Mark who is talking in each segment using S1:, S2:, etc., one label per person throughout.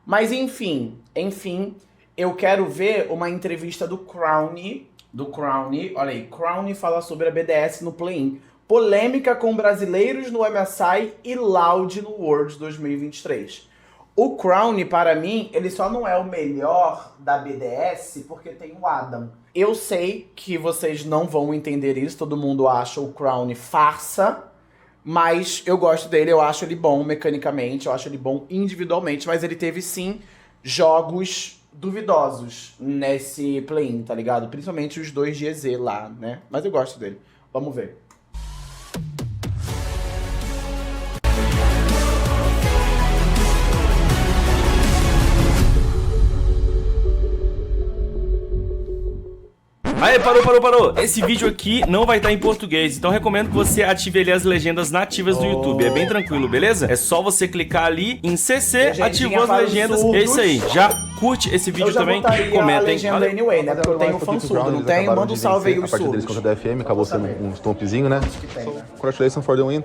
S1: Mas enfim, eu quero ver uma entrevista do Crownie, olha aí, Crownie fala sobre a BDS no play-in. Polêmica com brasileiros no MSI e Loud no Worlds 2023. O Crownie, para mim, ele só não é o melhor da BDS porque tem o Adam. Eu sei que vocês não vão entender isso, todo mundo acha o Crownie farsa, mas eu gosto dele, eu acho ele bom mecanicamente, eu acho ele bom individualmente, mas ele teve sim jogos duvidosos nesse play-in, tá ligado? Principalmente os 2 de EZ lá, né? Mas eu gosto dele. Vamos ver.
S2: Aê, parou! Esse vídeo aqui não vai estar em português, então recomendo que você ative ali as legendas nativas do YouTube. É bem tranquilo, beleza? É só você clicar ali em CC, ativou as legendas. É isso aí, já curte esse vídeo também e comenta, hein?
S1: Legenda anyway, né? Porque eu tenho fã surdo, não tenho? Manda um salve aí os
S3: surdos. A partida deles contra a DFM acabou sendo um stompzinho, né? Congratulations for the win.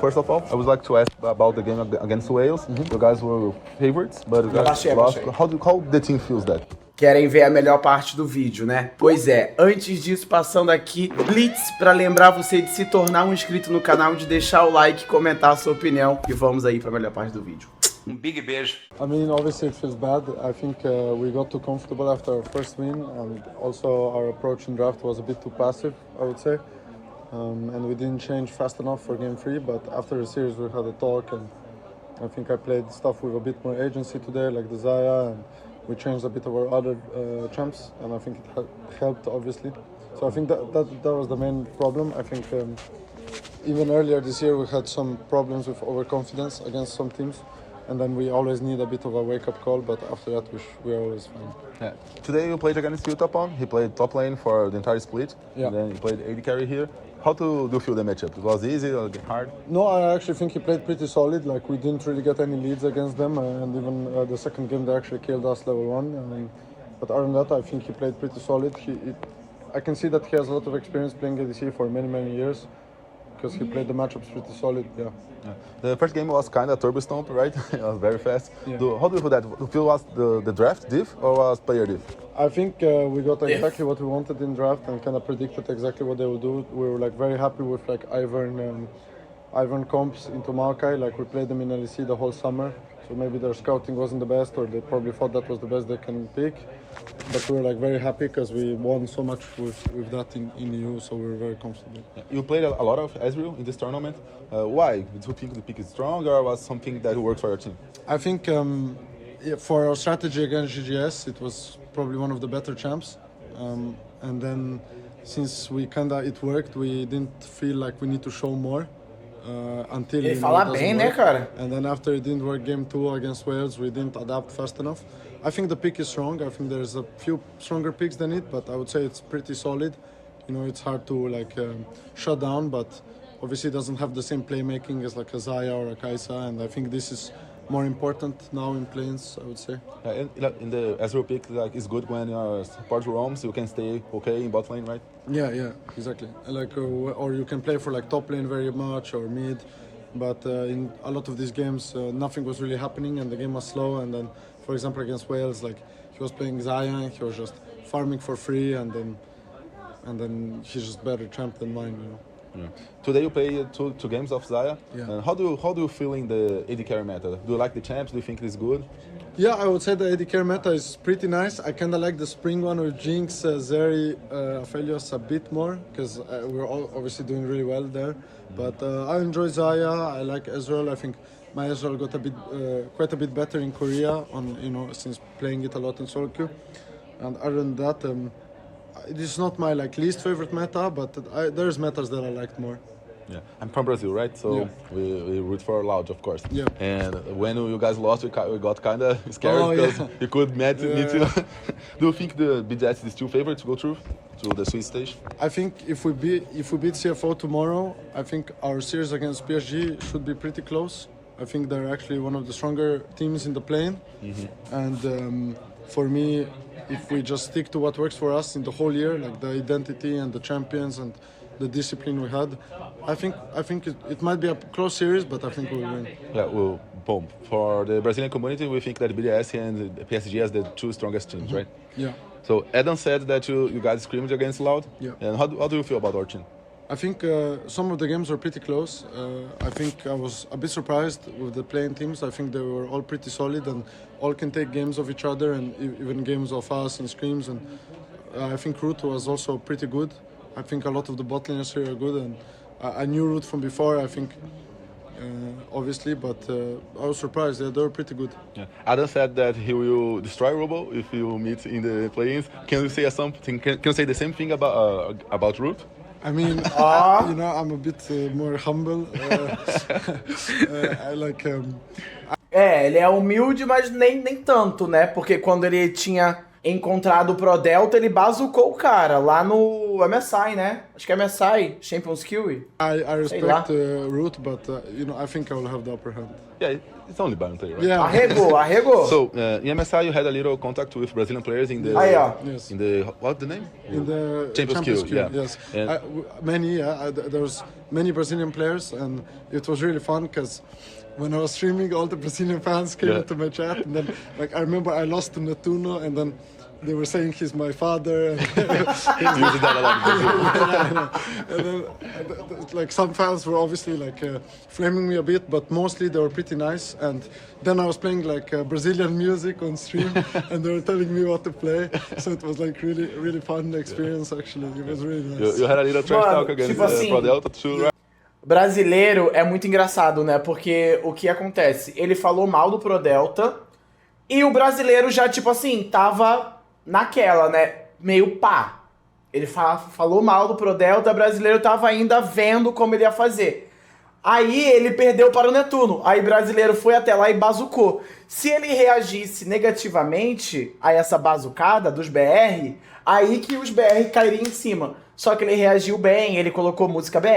S3: First of all, I would like to ask about the game against Wales. You guys were favorites, but you guys lost. How the team feels that?
S1: Querem ver a melhor parte do vídeo, né? Pois é, antes disso, passando aqui, Blitz, pra lembrar você de se tornar um inscrito no canal, de deixar o like, comentar a sua opinião, e vamos aí pra melhor parte do vídeo.
S2: Big beijo.
S4: I mean, obviously it feels bad. I think we got too comfortable after our first win, and also our approach in draft was a bit too passive, I would say. And we didn't change fast enough for game 3, but after the series we had a talk, and I think I played stuff with a bit more agency today, like the Zaya, and we changed a bit of our other champs, and I think it helped, obviously. So I think that was the main problem. I think even earlier this year we had some problems with overconfidence against some teams, and then we always need a bit of a wake-up call, but after that we are always fine.
S3: Yeah. Today you played against Utapon. He played top lane for the entire split,
S4: yeah.
S3: And then he played AD carry here. How do you feel the matchup? It was easy or hard?
S4: No, I actually think he played pretty solid. Like, we didn't really get any leads against them, and even the second game they actually killed us level 1. But other than that, I think he played pretty solid. I can see that he has a lot of experience playing ADC for many years, because he played the matchups pretty solid. Yeah.
S3: The first game was kind of turbo stomp, right? It was very fast.
S4: Yeah.
S3: How do you feel that? Do you feel was the draft diff or was player diff?
S4: I think we got exactly what we wanted in draft and kind of predicted exactly what they would do. We were like very happy with like Ivern comps into Maokai. Like, we played them in LEC the whole summer, so maybe their scouting wasn't the best, or they probably thought that was the best they can pick. But we were like very happy because we won so much with that in EU, so we were very comfortable.
S3: You played a lot of Ezreal in this tournament. Why? Do you think the pick is strong, or was something that worked for your team?
S4: I think for our strategy against GGS, it was probably one of the better champs. And then since it worked, we didn't feel like we need to show more. Until
S1: Ele fala bem, né, cara?
S4: And then after it didn't work game 2 against Wales, we didn't adapt fast enough. I think the pick is strong. I think there's a few stronger picks than it, but I would say it's pretty solid. You know, it's hard to like shut down, but obviously it doesn't have the same playmaking as like a Zaya or a Kaisa, and I think this is more important now in planes, I would say.
S3: In the Ezreal pick, like, it's good when support roams, you can stay okay in bot lane, right?
S4: Yeah, exactly. Like, or you can play for like top lane very much or mid, but in a lot of these games, nothing was really happening and the game was slow. And then, for example, against Wales, like, he was playing Zaya, he was just farming for free, and then he's just better champ than mine, you know.
S3: Yeah. Today you play two games of Zaya.
S4: Yeah.
S3: And how do you feel in the AD carry meta? Do you like the champs? Do you think it is good?
S4: Yeah, I would say the AD carry meta is pretty nice. I kind of like the spring one with Jinx, Zeri, Aphelios a bit more, because we're all obviously doing really well there. But I enjoy Zaya. I like Ezreal. I think my Ezreal got quite a bit better in Korea since playing it a lot in solo queue. And other than that, it is not my least favorite meta, but there's metas that I liked more.
S3: Yeah, I'm from Brazil, right? So
S4: yeah.
S3: we root for Loud, of course.
S4: Yeah.
S3: And when you guys lost, we got kind of scared because you could meet you. Do you think the BDS is still favorite to go through to the Swiss stage?
S4: I think if we beat CFO tomorrow, I think our series against PSG should be pretty close. I think they're actually one of the stronger teams in the plane, and for me, if we just stick to what works for us in the whole year, like the identity and the champions and the discipline we had, I think it might be a close series, but I think we'll win.
S3: Yeah, well, for the Brazilian community, we think that BDS and PSG as the two strongest teams, right?
S4: Yeah.
S3: So Adam said that you guys scrimmaged against Loud.
S4: Yeah.
S3: And how do you feel about our team?
S4: I think some of the games were pretty close. I think I was a bit surprised with the playing teams. I think they were all pretty solid and all can take games of each other and even games of us and scrims. And I think Root was also pretty good. I think a lot of the bot laners here are good, and I knew Root from before, I think, obviously, but I was surprised. They were pretty good.
S3: Yeah. Adam said that he will destroy Robo if you meet in the play-ins. Can you say something? Can you say the same thing about Root?
S4: I mean, you know, I'm a bit more humble. I like.
S1: Ele é humilde, mas nem tanto, né? Porque quando ele tinha encontrado o Pro Delta, ele bazucou o cara lá no MSI, né? Acho que é MSI, Champions Kill.
S4: I respect Root, but you know, I think I will have the upper hand.
S3: Yeah, it's only Bounty, right?
S4: Yeah.
S1: Arregou.
S3: So in MSI, you had a little contact with Brazilian players in the
S4: Yes.
S3: in the what's the name?
S4: In the
S3: Champions Kill, yeah.
S4: Yes.
S3: And
S4: There was many Brazilian players, and it was really fun because when I was streaming, all the Brazilian fans came into my chat, and then like I remember I lost to Netuno, and then they were saying he's my father. And and then like some fans were obviously like flaming me a bit, but mostly they were pretty nice. And then I was playing like Brazilian music on stream, and they were telling me what to play. So it was like really fun experience actually. It was really nice.
S3: You had a little trash talk against Pro Delta too, right?
S1: Brasileiro é muito engraçado, né? Porque o que acontece? Ele falou mal do Pro Delta e o brasileiro já, tipo assim, tava naquela, né? Meio pá. Ele falou mal do Pro Delta, o brasileiro tava ainda vendo como ele ia fazer. Aí ele perdeu para o Netuno. Aí o brasileiro foi até lá e bazucou. Se ele reagisse negativamente a essa bazucada dos BR, aí que os BR cairiam em cima. Só que ele reagiu bem, ele colocou música BR,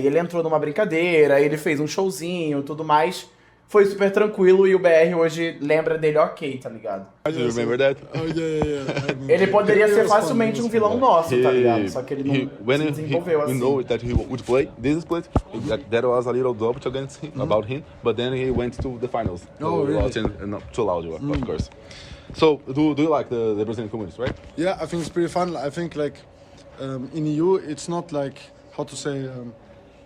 S1: ele entrou numa brincadeira, ele fez um showzinho, tudo mais. Foi super tranquilo e o BR hoje lembra dele ok, tá ligado?
S3: Do you remember that?
S4: Oh yeah.
S1: Ele poderia ser facilmente um vilão nosso, tá ligado? Só que ele não se desenvolveu assim.
S3: We know that he would play this split. That was a little doubt against him, about him, but then he went to the finals.
S4: Oh, really?
S3: And not too loud, of course. So, do you like the Brazilian communities, right?
S4: Yeah, I think it's pretty fun. I think like in EU, it's not like how to say.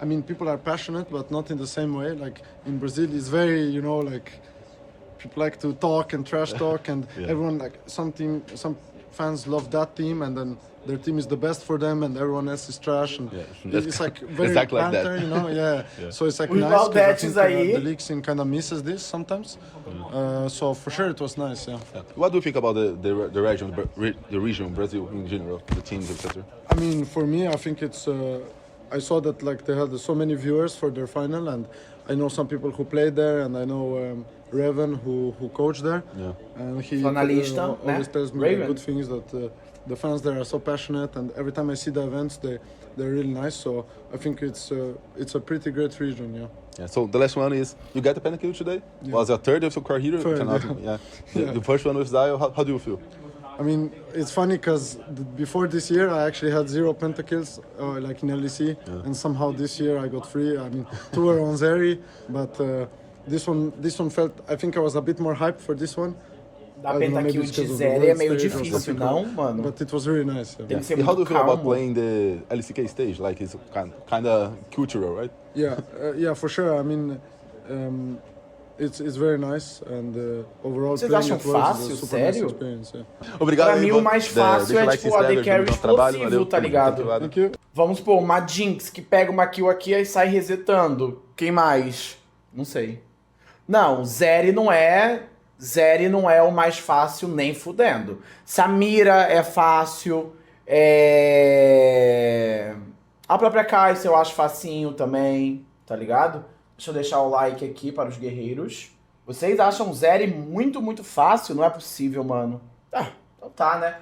S4: I mean, people are passionate, but not in the same way. Like in Brazil, it's very, you know, like people like to talk and trash talk, and everyone like some fans love that team, and then their team is the best for them, and everyone else is trash, and it's like very
S3: exactly
S4: banter,
S3: like that.
S4: you know, yeah. So it's like
S1: We
S4: nice.
S1: love
S4: 'Cause
S1: that,
S4: I think,
S1: Isaí.
S4: the league scene kind of misses this sometimes. So for sure, it was nice. Yeah.
S3: What do you think about the region, Brazil in general, the teams, etc.?
S4: I mean, for me, I think it's. I saw that like they had so many viewers for their final, and I know some people who played there, and I know Raven who coached there.
S3: Yeah.
S4: And he
S1: Finalista,
S4: always
S1: né?
S4: tells me
S1: Raven.
S4: good things that the fans there are so passionate, and every time I see the events, they're really nice. So I think it's a pretty great region. Yeah.
S3: Yeah, so the last one is, you got the pentakill today?
S4: Yeah.
S3: Was a third of your car hero?
S4: Third,
S3: Yeah.
S4: Yeah.
S3: The first one with Zio, how do you feel?
S4: I mean, it's funny because before this year, I actually had 0 pentakills, like in LEC, and somehow this year I got 3. I mean, 2 were on Zeri, but this one felt. I think I was a bit more hyped for this one.
S1: Dar
S4: I don't know, maybe
S1: pentakill
S4: it's
S1: de
S4: because of the
S1: zero é
S4: world
S1: meio
S4: stage or
S1: difícil,
S4: something,
S1: não, mano?
S4: But it was really nice. Yeah.
S1: Tem que ser
S3: And how do you
S1: muito
S3: feel about
S1: calmo.
S3: playing the LCK stage? Like, it's kind of cultural, right?
S4: Yeah, for sure. I mean, it's very nice, and overall
S1: Vocês
S4: playing
S1: acham
S4: at Worlds
S1: fácil?
S4: is a super nice
S1: Sério?
S4: experience. Yeah.
S3: Obrigado,
S1: Pra mim,
S3: Ivan.
S1: o mais fácil
S3: Deixa o
S1: é
S3: like, se
S1: tipo o AD
S3: inscreve,
S1: Carry
S3: ajuda o trabalho,
S1: explosivo,
S3: valeu.
S1: tá ligado?
S4: Thank you.
S1: Vamos supor, uma Jinx que pega uma kill aqui e sai resetando. Quem mais? Não sei. Não, Zeri não é o mais fácil nem fudendo. Samira é fácil. A própria Kai'Sa eu acho facinho também, tá ligado? Deixa eu deixar o like aqui para os guerreiros. Vocês acham Zeri muito, muito fácil? Não é possível, mano. Ah, então tá, né?